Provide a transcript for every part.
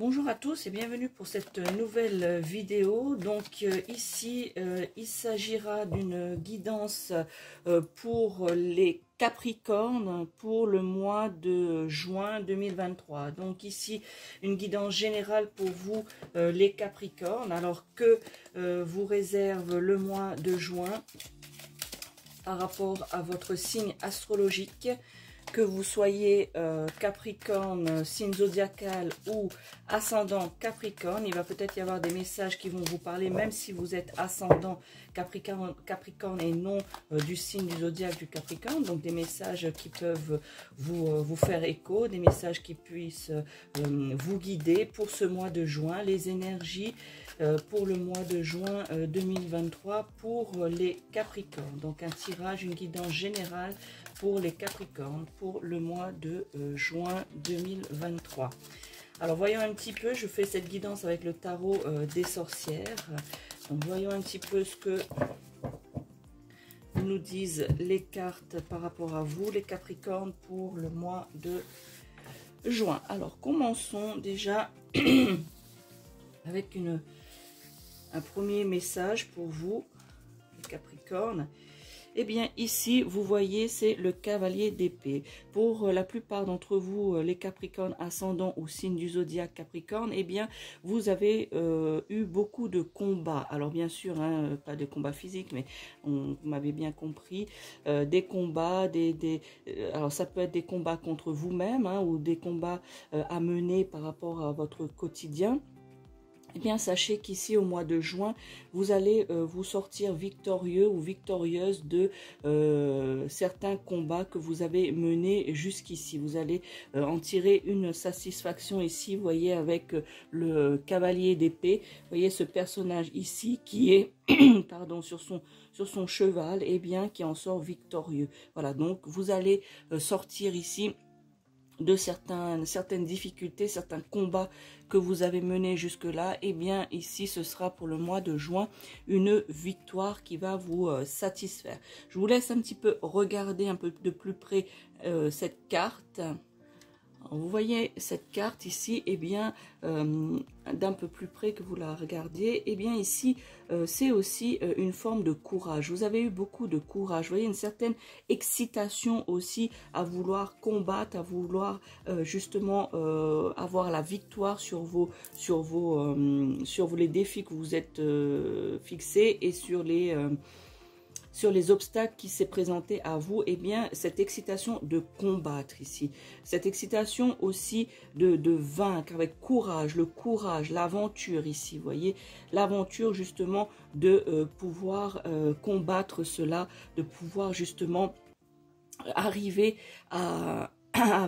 Bonjour à tous et bienvenue pour cette nouvelle vidéo. Donc ici, il s'agira d'une guidance pour les Capricornes pour le mois de juin 2023. Donc ici, une guidance générale pour vous les Capricornes. Alors que vous réserve le mois de juin par rapport à votre signe astrologique, que vous soyez Capricorne, signe zodiacal ou ascendant Capricorne. Il va peut-être y avoir des messages qui vont vous parler, même si vous êtes ascendant Capricorne et non du signe du zodiaque du Capricorne. Donc des messages qui peuvent vous faire écho, des messages qui puissent vous guider pour ce mois de juin. Les énergies pour le mois de juin 2023 pour les Capricornes. Donc un tirage, une guidance générale pour les Capricornes pour le mois de juin 2023. Alors voyons un petit peu, je fais cette guidance avec le tarot des sorcières. Donc voyons un petit peu ce que nous disent les cartes par rapport à vous, les Capricornes, pour le mois de juin. Alors commençons déjà avec un premier message pour vous, les Capricornes. Eh bien, ici, vous voyez, c'est le cavalier d'épée. Pour la plupart d'entre vous, les Capricornes ascendants ou signe du zodiaque Capricorne, eh bien, vous avez eu beaucoup de combats. Alors, bien sûr, hein, pas de combats physiques, mais vous m'avez bien compris, des combats, alors ça peut être des combats contre vous-même, hein, ou des combats à mener par rapport à votre quotidien. Eh bien, sachez qu'ici, au mois de juin, vous allez vous sortir victorieux ou victorieuse de certains combats que vous avez menés jusqu'ici. Vous allez en tirer une satisfaction ici, vous voyez, avec le cavalier d'épée. Vous voyez ce personnage ici qui est pardon, sur son cheval, eh bien, qui en sort victorieux. Voilà, donc vous allez sortir ici de certaines difficultés, certains combats que vous avez menés jusque-là. Eh bien, ici, ce sera pour le mois de juin une victoire qui va vous satisfaire. Je vous laisse un petit peu regarder un peu de plus près cette carte. Vous voyez cette carte ici, eh bien, d'un peu plus près que vous la regardiez, eh bien ici, c'est aussi une forme de courage. Vous avez eu beaucoup de courage. Vous voyez une certaine excitation aussi à vouloir combattre, à vouloir justement avoir la victoire sur les défis que vous êtes fixés et sur les obstacles qui s'est présenté à vous. Eh bien, cette excitation de combattre ici, cette excitation aussi de vaincre avec courage, le courage, l'aventure ici, vous voyez, l'aventure justement de pouvoir combattre cela, de pouvoir justement arriver à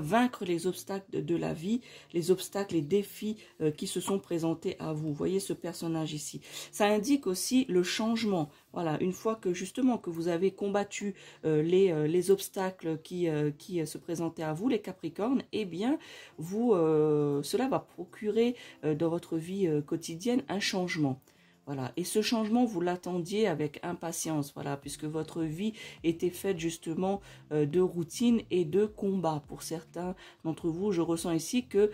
vaincre les obstacles de la vie, les obstacles, les défis qui se sont présentés à vous. Vous voyez ce personnage ici. Ça indique aussi le changement. Voilà, une fois que justement que vous avez combattu les obstacles qui se présentaient à vous, les Capricornes, eh bien, cela va procurer dans votre vie quotidienne un changement. Voilà, et ce changement, vous l'attendiez avec impatience, voilà, puisque votre vie était faite justement de routine et de combat. Pour certains d'entre vous, je ressens ici que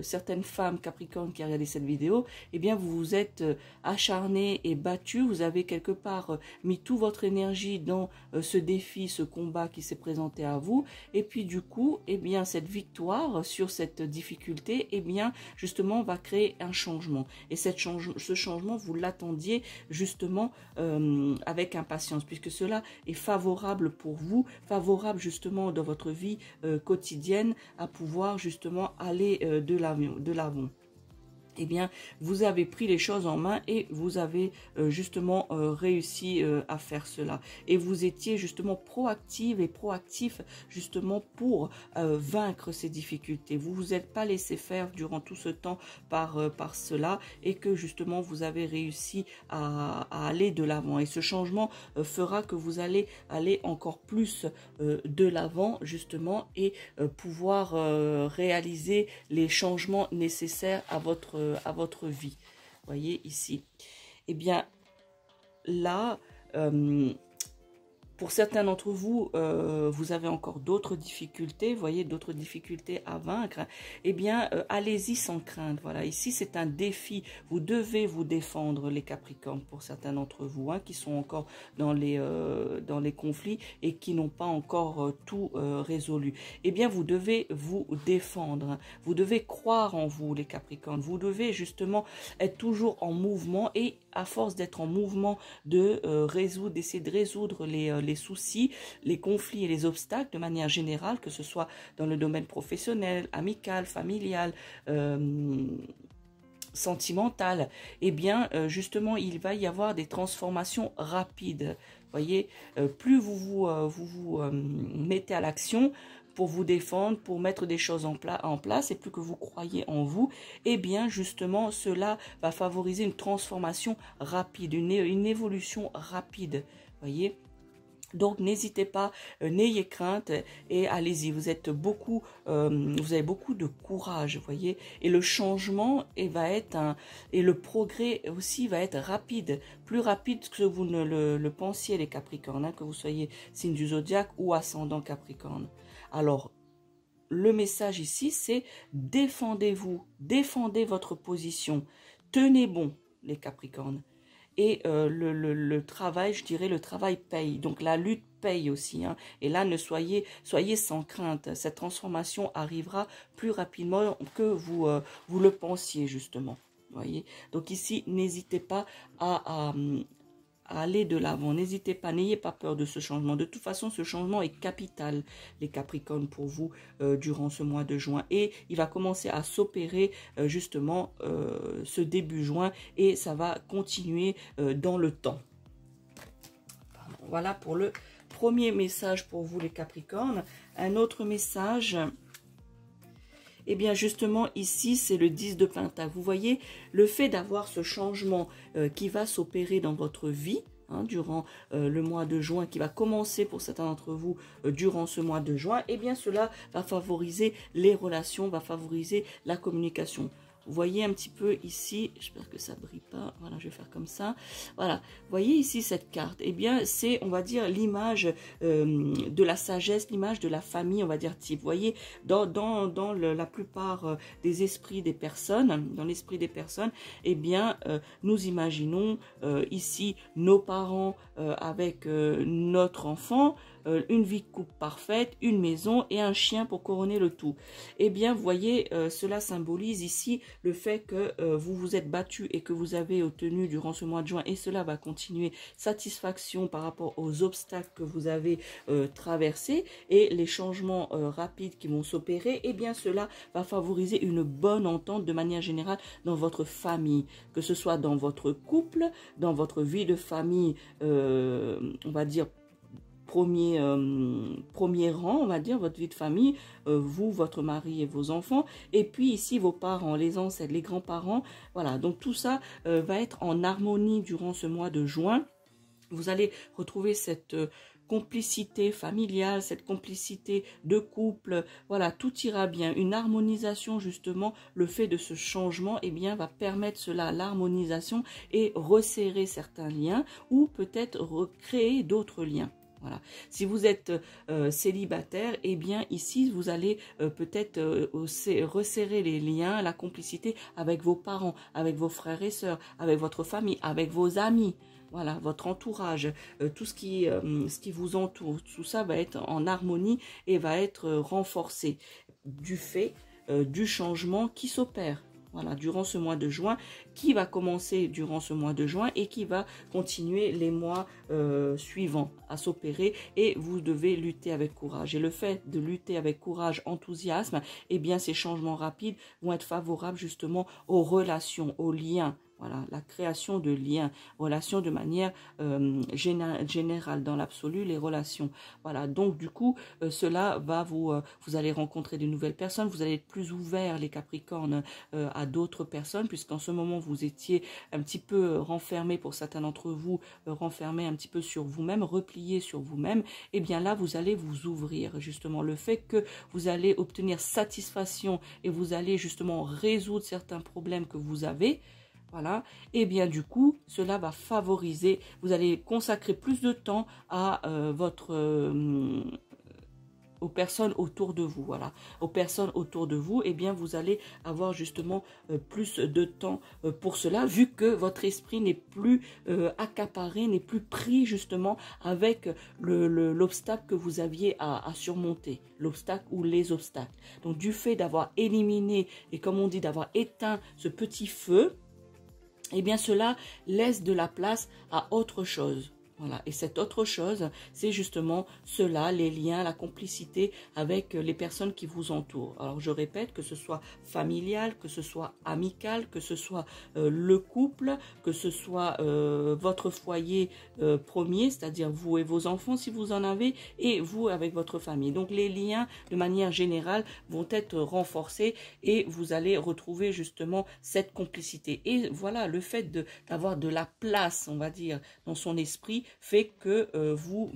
certaines femmes Capricornes qui regardaient cette vidéo, eh bien, vous vous êtes acharnées et battues, vous avez quelque part mis toute votre énergie dans ce défi, ce combat qui s'est présenté à vous, et puis du coup, eh bien, cette victoire sur cette difficulté, eh bien, justement, va créer un changement. Et ce changement, vous l'attendiez justement avec impatience, puisque cela est favorable pour vous, favorable justement dans votre vie quotidienne à pouvoir justement aller de l'avant. Eh bien, vous avez pris les choses en main et vous avez justement réussi à faire cela. Et vous étiez justement proactive et proactif justement pour vaincre ces difficultés. Vous vous êtes pas laissé faire durant tout ce temps par cela et que justement vous avez réussi à aller de l'avant. Et ce changement fera que vous allez aller encore plus de l'avant justement et pouvoir réaliser les changements nécessaires à votre vie. Voyez ici. Eh bien, là, Pour certains d'entre vous, vous avez encore d'autres difficultés, vous voyez, d'autres difficultés à vaincre. Eh bien, allez-y sans crainte. Voilà, ici, c'est un défi. Vous devez vous défendre, les Capricornes, pour certains d'entre vous, hein, qui sont encore dans les conflits et qui n'ont pas encore tout résolu. Eh bien, vous devez vous défendre. Vous devez croire en vous, les Capricornes. Vous devez justement être toujours en mouvement et à force d'être en mouvement, d'essayer de résoudre les soucis, les conflits et les obstacles de manière générale, que ce soit dans le domaine professionnel, amical, familial, sentimental, eh bien, justement, il va y avoir des transformations rapides. Voyez, plus vous vous mettez à l'action pour vous défendre, pour mettre des choses en place, et plus que vous croyez en vous, eh bien, justement, cela va favoriser une transformation rapide, une évolution rapide. Voyez. Donc n'hésitez pas, n'ayez crainte et allez-y. Vous avez beaucoup de courage, voyez. Et le changement et le progrès aussi va être rapide, plus rapide que vous ne le pensiez, les Capricornes, hein, que vous soyez signe du zodiaque ou ascendant Capricorne. Alors le message ici, c'est défendez-vous, défendez votre position, tenez bon, les Capricornes. Et le travail, je dirais, le travail paye. Donc la lutte paye aussi. Hein. Et là, soyez sans crainte. Cette transformation arrivera plus rapidement que vous le pensiez, justement. Voyez. Donc ici, n'hésitez pas à aller de l'avant. N'hésitez pas, n'ayez pas peur de ce changement. De toute façon, ce changement est capital, les Capricornes, pour vous durant ce mois de juin. Et il va commencer à s'opérer justement ce début juin et ça va continuer dans le temps. Voilà pour le premier message pour vous, les Capricornes. Un autre message... Eh bien, justement, ici, c'est le 10 de Pentacle. Vous voyez, le fait d'avoir ce changement qui va s'opérer dans votre vie, hein, durant le mois de juin, qui va commencer pour certains d'entre vous durant ce mois de juin, eh bien, cela va favoriser les relations, va favoriser la communication. Vous voyez un petit peu ici, j'espère que ça ne brille pas, voilà, je vais faire comme ça. Voilà, vous voyez ici cette carte, eh bien c'est, on va dire, l'image de la sagesse, l'image de la famille, on va dire type. Vous voyez, dans la plupart des esprits des personnes, dans l'esprit des personnes, eh bien nous imaginons ici nos parents avec notre enfant, une vie de couple parfaite, une maison et un chien pour couronner le tout. Eh bien, vous voyez, cela symbolise ici le fait que vous vous êtes battu et que vous avez obtenu durant ce mois de juin, et cela va continuer, satisfaction par rapport aux obstacles que vous avez traversés et les changements rapides qui vont s'opérer. Eh bien, cela va favoriser une bonne entente de manière générale dans votre famille, que ce soit dans votre couple, dans votre vie de famille, on va dire, premier rang, on va dire, votre vie de famille, vous, votre mari et vos enfants, et puis ici vos parents, les ancêtres, les grands-parents, voilà, donc tout ça va être en harmonie durant ce mois de juin. Vous allez retrouver cette complicité familiale, cette complicité de couple, voilà, tout ira bien. Une harmonisation, justement, le fait de ce changement, eh bien, va permettre cela, l'harmonisation, et resserrer certains liens, ou peut-être recréer d'autres liens. Voilà. Si vous êtes célibataire, eh bien ici vous allez peut-être resserrer les liens, la complicité avec vos parents, avec vos frères et sœurs, avec votre famille, avec vos amis. Voilà, votre entourage, tout ce qui vous entoure, tout ça va être en harmonie et va être renforcé du fait du changement qui s'opère. Voilà, durant ce mois de juin, qui va commencer durant ce mois de juin et qui va continuer les mois suivants à s'opérer, et vous devez lutter avec courage. Et le fait de lutter avec courage, enthousiasme, eh bien ces changements rapides vont être favorables justement aux relations, aux liens. Voilà, la création de liens, relations de manière générale, dans l'absolu, les relations. Voilà, donc du coup, cela va vous allez rencontrer de nouvelles personnes, vous allez être plus ouverts, les Capricornes, à d'autres personnes, puisqu'en ce moment, vous étiez un petit peu renfermés, pour certains d'entre vous, renfermés un petit peu sur vous-même, repliés sur vous-même. Et bien là, vous allez vous ouvrir, justement. Le fait que vous allez obtenir satisfaction et vous allez justement résoudre certains problèmes que vous avez, Voilà, et bien du coup, cela va favoriser, vous allez consacrer plus de temps à aux personnes autour de vous, voilà, aux personnes autour de vous, et bien vous allez avoir justement plus de temps pour cela, vu que votre esprit n'est plus accaparé, n'est plus pris justement avec l'obstacle que vous aviez à surmonter, l'obstacle ou les obstacles. Donc du fait d'avoir éliminé, et comme on dit, d'avoir éteint ce petit feu, eh bien cela laisse de la place à autre chose. Voilà. Et cette autre chose, c'est justement cela, les liens, la complicité avec les personnes qui vous entourent. Alors je répète, que ce soit familial, que ce soit amical, que ce soit le couple, que ce soit votre foyer premier, c'est-à-dire vous et vos enfants si vous en avez, et vous avec votre famille. Donc les liens de manière générale vont être renforcés et vous allez retrouver justement cette complicité. Et voilà, le fait d'avoir de la place, on va dire, dans son esprit, fait que vous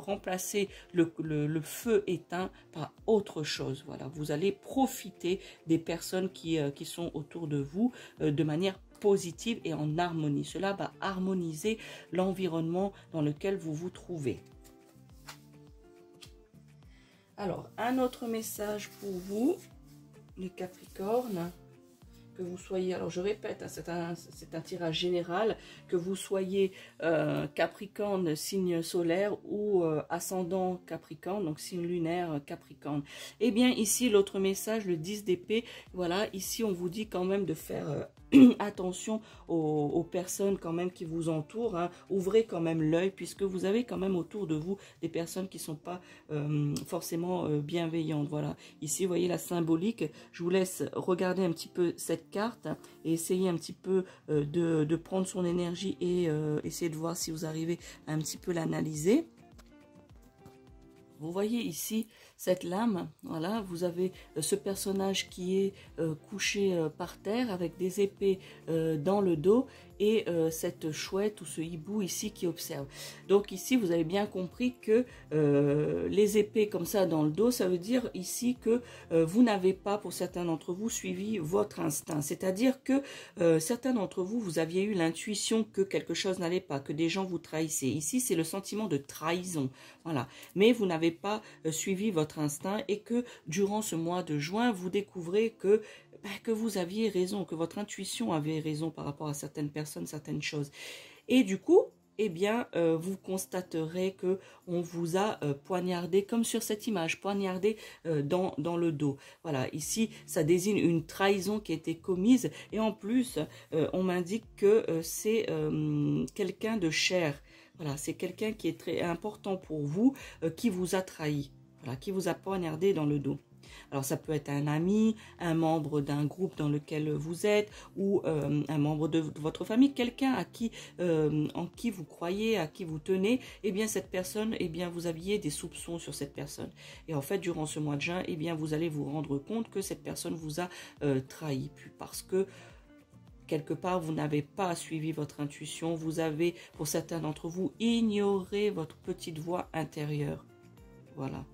remplacez le feu éteint par autre chose. Voilà, vous allez profiter des personnes qui sont autour de vous de manière positive et en harmonie. Cela va harmoniser l'environnement dans lequel vous vous trouvez. Alors, un autre message pour vous, les Capricornes. Que vous soyez, alors je répète, hein, c'est un tirage général, que vous soyez Capricorne, signe solaire, ou ascendant Capricorne, donc signe lunaire Capricorne. Et bien ici, l'autre message, le 10 d'épée, voilà, ici on vous dit quand même de faire attention aux personnes quand même qui vous entourent, hein. Ouvrez quand même l'œil, puisque vous avez quand même autour de vous des personnes qui ne sont pas forcément bienveillantes. Voilà, ici vous voyez la symbolique. Je vous laisse regarder un petit peu cette carte et essayer un petit peu de prendre son énergie et essayer de voir si vous arrivez à un petit peu l'analyser. Vous voyez ici cette lame, voilà, vous avez ce personnage qui est couché par terre avec des épées dans le dos et cette chouette ou ce hibou ici qui observe. Donc ici vous avez bien compris que les épées comme ça dans le dos, ça veut dire ici que vous n'avez pas, pour certains d'entre vous, suivi votre instinct. C'est-à-dire que certains d'entre vous, vous aviez eu l'intuition que quelque chose n'allait pas, que des gens vous trahissaient. Ici c'est le sentiment de trahison, voilà. Mais vous n'avez pas suivi votre instinct et que durant ce mois de juin, vous découvrez que vous aviez raison, que votre intuition avait raison par rapport à certaines personnes, certaines choses. Et du coup, eh bien, vous constaterez que on vous a poignardé, comme sur cette image, poignardé dans le dos. Voilà, ici, ça désigne une trahison qui a été commise. Et en plus, on m'indique que c'est quelqu'un de cher. Voilà, c'est quelqu'un qui est très important pour vous, qui vous a trahi, voilà, qui vous a poignardé dans le dos. Alors ça peut être un ami, un membre d'un groupe dans lequel vous êtes, ou un membre de votre famille, quelqu'un en qui vous croyez, à qui vous tenez. Eh bien cette personne, eh bien vous aviez des soupçons sur cette personne. Et en fait durant ce mois de juin, eh bien vous allez vous rendre compte que cette personne vous a trahi, parce que quelque part, vous n'avez pas suivi votre intuition. Vous avez, pour certains d'entre vous, ignoré votre petite voix intérieure. Voilà.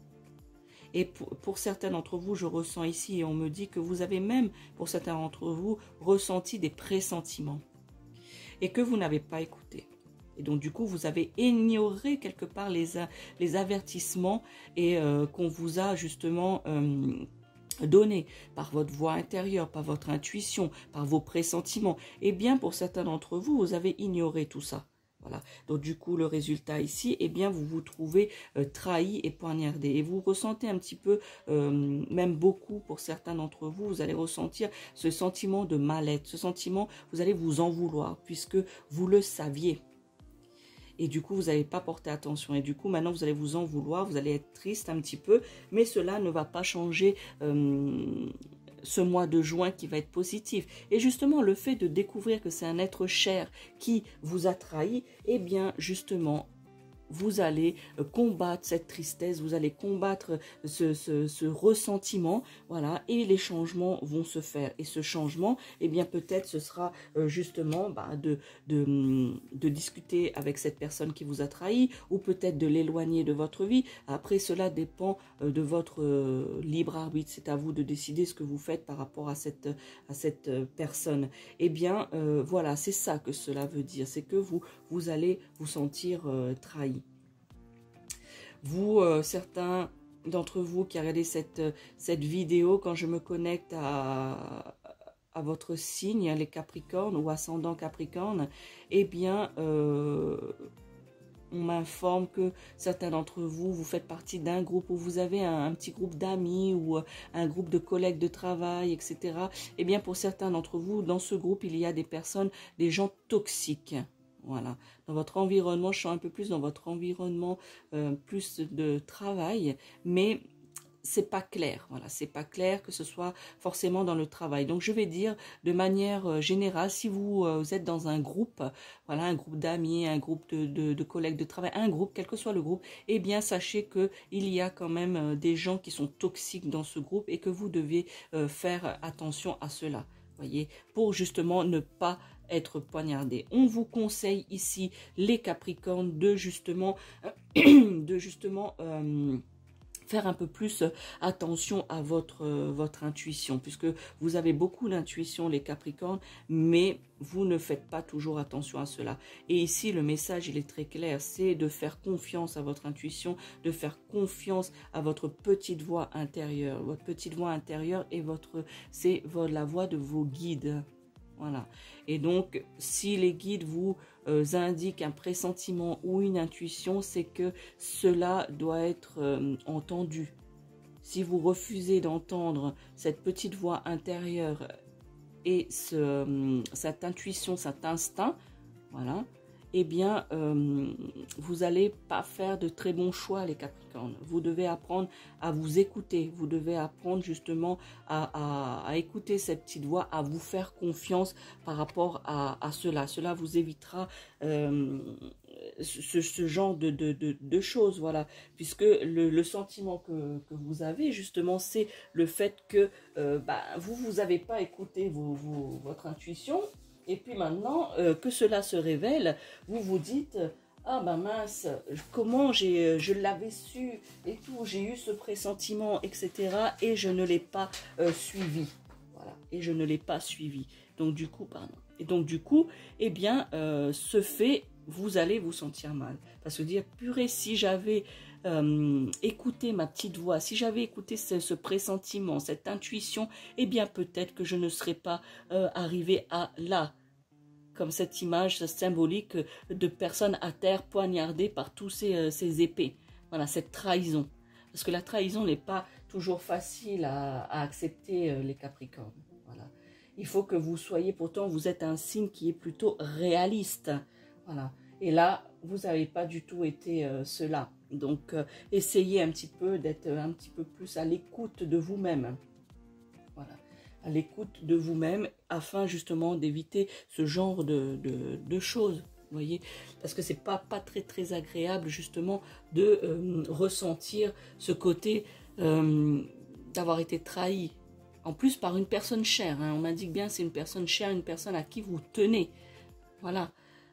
Et pour certains d'entre vous, je ressens ici, et on me dit que vous avez même, pour certains d'entre vous, ressenti des pressentiments. Et que vous n'avez pas écouté. Et donc, du coup, vous avez ignoré quelque part les avertissements et qu'on vous a justement donné par votre voix intérieure, par votre intuition, par vos pressentiments. Et bien pour certains d'entre vous, vous avez ignoré tout ça. Voilà. Donc du coup, le résultat ici, eh bien vous vous trouvez trahi et poignardé. Et vous ressentez un petit peu, même beaucoup pour certains d'entre vous, vous allez ressentir ce sentiment de mal-être, ce sentiment, vous allez vous en vouloir puisque vous le saviez. Et du coup, vous n'avez pas porté attention. Et du coup, maintenant, vous allez vous en vouloir. Vous allez être triste un petit peu. Mais cela ne va pas changer ce mois de juin qui va être positif. Et justement, le fait de découvrir que c'est un être cher qui vous a trahi, eh bien, justement, vous allez combattre cette tristesse, vous allez combattre ce ressentiment, voilà, et les changements vont se faire. Et ce changement, eh bien peut-être ce sera justement de discuter avec cette personne qui vous a trahi, ou peut-être de l'éloigner de votre vie. Après, cela dépend de votre libre arbitre. C'est à vous de décider ce que vous faites par rapport à cette personne. Eh bien, voilà, c'est ça que cela veut dire. C'est que vous allez vous sentir trahi. Vous, certains d'entre vous qui regardez cette vidéo, quand je me connecte à votre signe, les Capricornes ou ascendant Capricorne, eh bien, on m'informe que certains d'entre vous, vous faites partie d'un groupe où vous avez un petit groupe d'amis ou un groupe de collègues de travail, etc. Eh bien, pour certains d'entre vous, dans ce groupe, il y a des personnes, des gens toxiques. Voilà. Dans votre environnement, je sens un peu plus dans votre environnement, plus de travail, mais c'est pas clair, voilà, c'est pas clair que ce soit forcément dans le travail. Donc je vais dire de manière générale, si vous êtes dans un groupe, voilà, un groupe d'amis, un groupe de collègues de travail, un groupe, quel que soit le groupe, eh bien sachez que il y a quand même des gens qui sont toxiques dans ce groupe et que vous devez faire attention à cela, voyez, pour justement ne pas être poignardé. On vous conseille ici, les Capricornes, de justement faire un peu plus attention à votre intuition, puisque vous avez beaucoup d'intuition, les Capricornes, mais vous ne faites pas toujours attention à cela. Et ici, le message, il est très clair, c'est de faire confiance à votre intuition, de faire confiance à votre petite voix intérieure. Votre petite voix intérieure est c'est la voix de vos guides. Voilà. Et donc, si les guides vous indiquent un pressentiment ou une intuition, c'est que cela doit être entendu. Si vous refusez d'entendre cette petite voix intérieure et cette intuition, cet instinct, voilà, eh bien, vous n'allez pas faire de très bons choix, les Capricornes. Vous devez apprendre à vous écouter. Vous devez apprendre justement à écouter cette petite voix, à vous faire confiance par rapport à cela. Cela vous évitera ce genre de choses, voilà. Puisque le sentiment que vous avez, justement, c'est le fait que vous n'avez pas écouté votre intuition. Et puis maintenant que cela se révèle, vous vous dites « Ah ben mince, comment je l'avais su et tout, j'ai eu ce pressentiment, etc. » Et je ne l'ai pas suivi. Voilà, et je ne l'ai pas suivi. Donc du coup, eh bien, ce fait, vous allez vous sentir mal. Parce que dire, purée, si j'avais écouté ma petite voix, si j'avais écouté ce pressentiment, cette intuition, eh bien peut-être que je ne serais pas arrivé à là. Comme cette image symbolique de personnes à terre poignardées par tous ces épées. Voilà, cette trahison. Parce que la trahison n'est pas toujours facile à accepter, les Capricornes. Voilà. Il faut que vous soyez, pourtant, vous êtes un signe qui est plutôt réaliste. Voilà. Et là, vous n'avez pas du tout été cela. Donc, essayez un petit peu d'être un petit peu plus à l'écoute de vous-même. Voilà. À l'écoute de vous-même, afin justement d'éviter ce genre de choses, vous voyez, parce que c'est pas très très agréable justement de ressentir ce côté d'avoir été trahi, en plus par une personne chère, hein. On m'indique bien c'est une personne chère, une personne à qui vous tenez, voilà.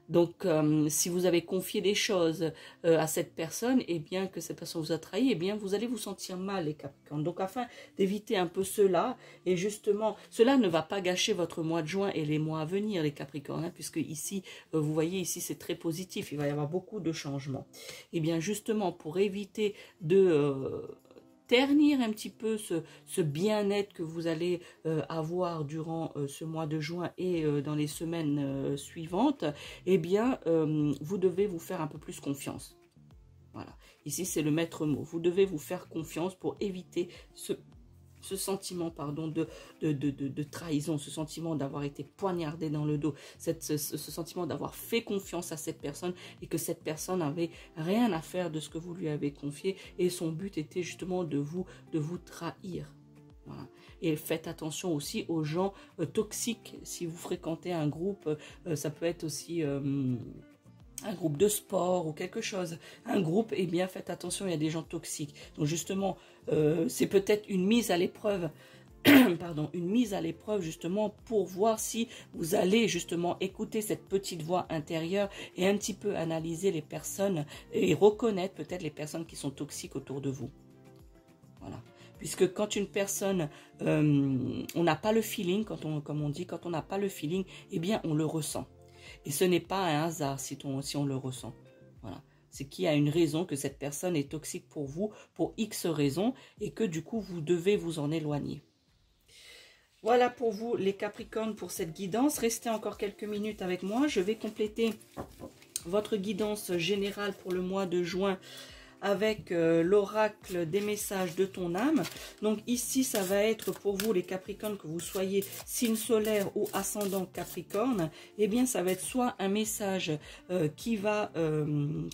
Donc, si vous avez confié des choses à cette personne, et bien que cette personne vous a trahi, et bien vous allez vous sentir mal, les Capricornes. Donc, afin d'éviter un peu cela, et justement, cela ne va pas gâcher votre mois de juin et les mois à venir, les Capricornes, hein, puisque ici, vous voyez, ici c'est très positif, il va y avoir beaucoup de changements. Et bien justement, pour éviter de ternir un petit peu ce bien-être que vous allez avoir durant ce mois de juin et dans les semaines suivantes, eh bien, vous devez vous faire un peu plus confiance. Voilà. Ici, c'est le maître mot. Vous devez vous faire confiance pour éviter ce sentiment, pardon, de trahison, ce sentiment d'avoir été poignardé dans le dos, ce sentiment d'avoir fait confiance à cette personne et que cette personne n'avait rien à faire de ce que vous lui avez confié et son but était justement de vous trahir. Voilà. Et faites attention aussi aux gens toxiques. Si vous fréquentez un groupe, ça peut être aussi un groupe de sport ou quelque chose. Un groupe, eh bien, faites attention, il y a des gens toxiques. Donc justement, c'est peut-être une mise à l'épreuve, pardon, une mise à l'épreuve justement pour voir si vous allez justement écouter cette petite voix intérieure et un petit peu analyser les personnes et reconnaître peut-être les personnes qui sont toxiques autour de vous. Voilà. Puisque quand une personne, on n'a pas le feeling, comme on dit, quand on n'a pas le feeling, eh bien, on le ressent. Et ce n'est pas un hasard si on le ressent. Voilà. C'est qu'il y a une raison que cette personne est toxique pour vous, pour X raisons, et que du coup, vous devez vous en éloigner. Voilà pour vous les Capricornes pour cette guidance. Restez encore quelques minutes avec moi. Je vais compléter votre guidance générale pour le mois de juin avec l'oracle des messages de ton âme. Donc ici, ça va être pour vous les Capricornes, que vous soyez signe solaire ou ascendant Capricorne, eh bien ça va être soit un message qui va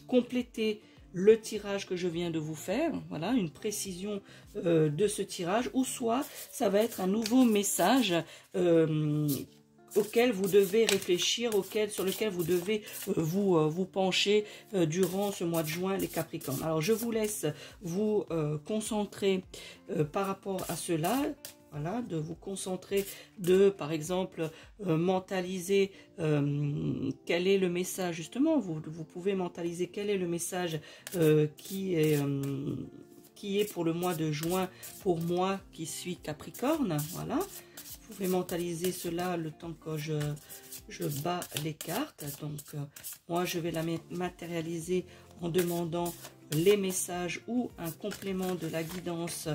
compléter le tirage que je viens de vous faire, voilà, une précision de ce tirage, ou soit ça va être un nouveau message auquel vous devez réfléchir, sur lequel vous devez vous pencher durant ce mois de juin, les Capricornes. Alors, je vous laisse vous concentrer par rapport à cela. Voilà, de vous concentrer, par exemple, mentaliser quel est le message, justement, vous pouvez mentaliser quel est le message qui est pour le mois de juin, pour moi qui suis Capricorne, voilà. Vous pouvez mentaliser cela le temps que je bats les cartes. Donc, moi, je vais la matérialiser en demandant les messages ou un complément de la guidance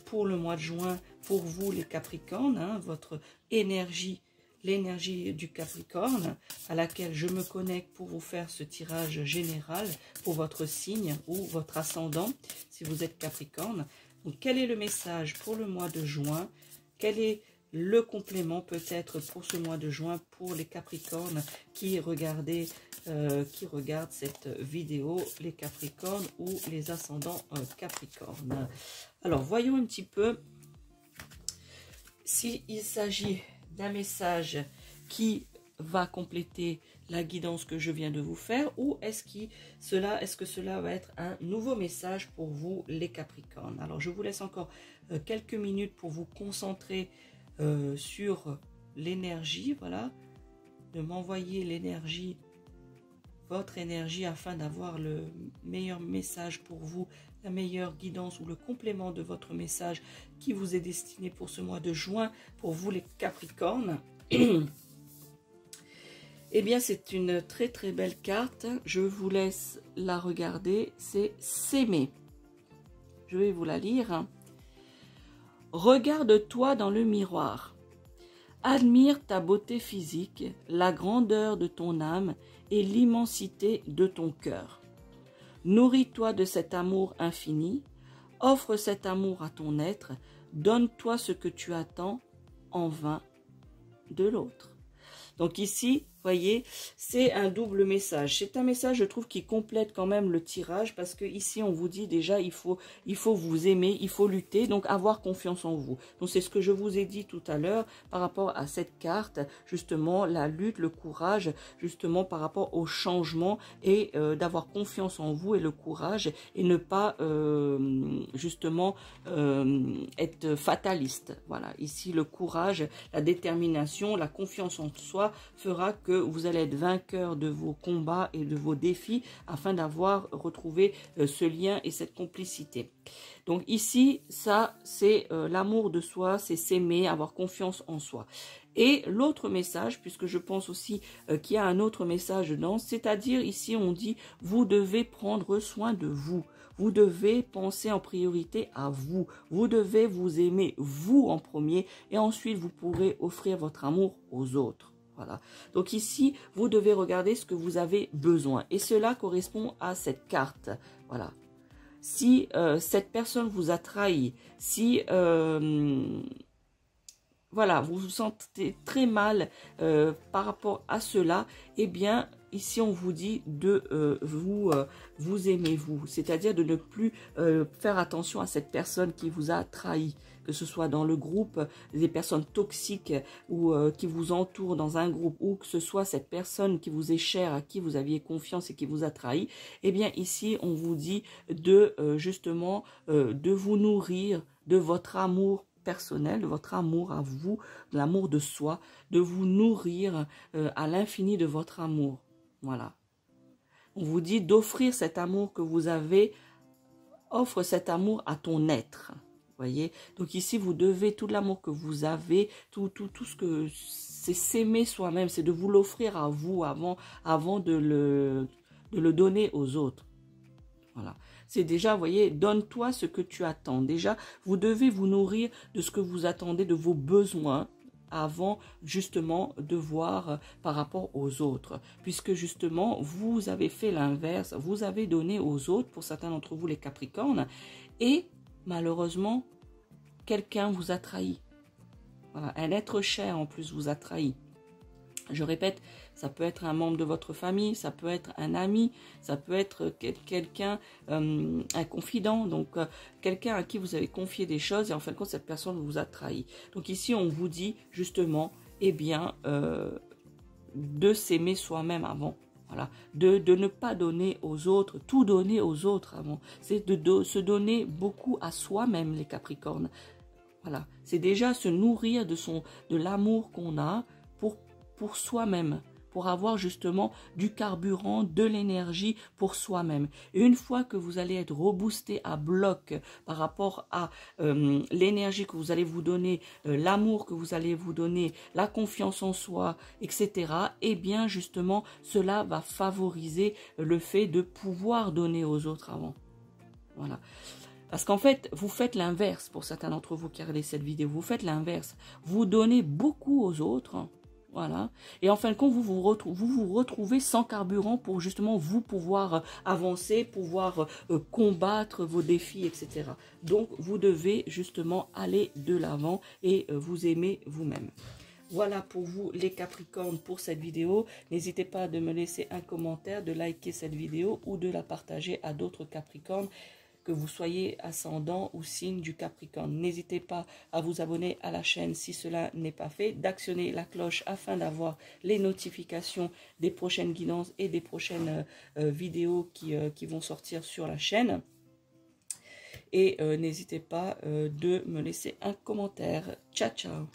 pour le mois de juin, pour vous, les Capricornes, hein, votre énergie, l'énergie du Capricorne, à laquelle je me connecte pour vous faire ce tirage général pour votre signe ou votre ascendant, si vous êtes Capricorne. Donc, quel est le message pour le mois de juin? Quel est le complément peut-être pour ce mois de juin pour les Capricornes qui regardent cette vidéo, les Capricornes ou les ascendants Capricornes. Alors, voyons un petit peu s'il s'agit d'un message qui va compléter la guidance que je viens de vous faire, ou est-ce que cela va être un nouveau message pour vous, les Capricornes. Alors, je vous laisse encore quelques minutes pour vous concentrer sur l'énergie, voilà, de m'envoyer l'énergie, votre énergie, afin d'avoir le meilleur message pour vous, la meilleure guidance ou le complément de votre message qui vous est destiné pour ce mois de juin, pour vous les Capricornes. Eh bien, c'est une très très belle carte, je vous laisse la regarder, c'est s'aimer. Je vais vous la lire. Regarde-toi dans le miroir. Admire ta beauté physique, la grandeur de ton âme et l'immensité de ton cœur. Nourris-toi de cet amour infini, offre cet amour à ton être, donne-toi ce que tu attends en vain de l'autre. Donc ici, voyez, c'est un double message. C'est un message, je trouve, qui complète quand même le tirage, parce que ici, on vous dit déjà, il faut vous aimer, il faut lutter, donc avoir confiance en vous. Donc c'est ce que je vous ai dit tout à l'heure par rapport à cette carte, justement, la lutte, le courage, justement par rapport au changement, et d'avoir confiance en vous et le courage, et ne pas justement être fataliste. Voilà, ici le courage, la détermination, la confiance en soi fera que vous allez être vainqueur de vos combats et de vos défis, afin d'avoir retrouvé ce lien et cette complicité. Donc ici, ça c'est l'amour de soi, c'est s'aimer, avoir confiance en soi. Et l'autre message, puisque je pense aussi qu'il y a un autre message dedans, c'est-à-dire ici on dit vous devez prendre soin de vous. Vous devez penser en priorité à vous. Vous devez vous aimer vous en premier, et ensuite vous pourrez offrir votre amour aux autres. Voilà. Donc ici, vous devez regarder ce que vous avez besoin. Et cela correspond à cette carte. Voilà. Si cette personne vous a trahi, si voilà, vous vous sentez très mal par rapport à cela, eh bien, ici on vous dit de vous aimer vous, c'est-à-dire de ne plus faire attention à cette personne qui vous a trahi, que ce soit dans le groupe, des personnes toxiques ou qui vous entourent dans un groupe, ou que ce soit cette personne qui vous est chère, à qui vous aviez confiance et qui vous a trahi, eh bien ici on vous dit de justement de vous nourrir de votre amour personnel, de votre amour à vous, de l'amour de soi, de vous nourrir à l'infini de votre amour. Voilà. On vous dit d'offrir cet amour que vous avez, offre cet amour à ton être. Voyez, donc ici vous devez tout l'amour que vous avez, tout ce que c'est s'aimer soi-même, c'est de vous l'offrir à vous avant de le donner aux autres. Voilà, c'est déjà, vous voyez, donne-toi ce que tu attends. Déjà, vous devez vous nourrir de ce que vous attendez, de vos besoins, avant justement de voir par rapport aux autres, puisque justement vous avez fait l'inverse, vous avez donné aux autres, pour certains d'entre vous les Capricornes, et malheureusement quelqu'un vous a trahi. Voilà, un être cher en plus vous a trahi. Je répète, ça peut être un membre de votre famille, ça peut être un ami, ça peut être quelqu'un, un confident, donc quelqu'un à qui vous avez confié des choses et en fin de compte cette personne vous a trahi. Donc ici on vous dit justement, eh bien, de s'aimer soi-même avant. Voilà, de ne pas donner aux autres, tout donner aux autres avant. C'est de se donner beaucoup à soi-même, les Capricornes. Voilà, c'est déjà se nourrir de l'amour qu'on a pour soi-même, pour avoir justement du carburant, de l'énergie pour soi-même. Et une fois que vous allez être reboosté à bloc par rapport à l'énergie que vous allez vous donner, l'amour que vous allez vous donner, la confiance en soi, etc., eh bien justement, cela va favoriser le fait de pouvoir donner aux autres avant. Voilà. Parce qu'en fait, vous faites l'inverse pour certains d'entre vous qui regardez cette vidéo. Vous faites l'inverse. Vous donnez beaucoup aux autres. Voilà. Et en fin de compte, vous vous retrouvez sans carburant pour justement vous pouvoir avancer, pouvoir combattre vos défis, etc. Donc, vous devez justement aller de l'avant et vous aimer vous-même. Voilà pour vous les Capricornes pour cette vidéo. N'hésitez pas de me laisser un commentaire, de liker cette vidéo ou de la partager à d'autres Capricornes, que vous soyez ascendant ou signe du Capricorne. N'hésitez pas à vous abonner à la chaîne si cela n'est pas fait, d'actionner la cloche afin d'avoir les notifications des prochaines guidances et des prochaines vidéos qui vont sortir sur la chaîne. Et n'hésitez pas de me laisser un commentaire. Ciao, ciao!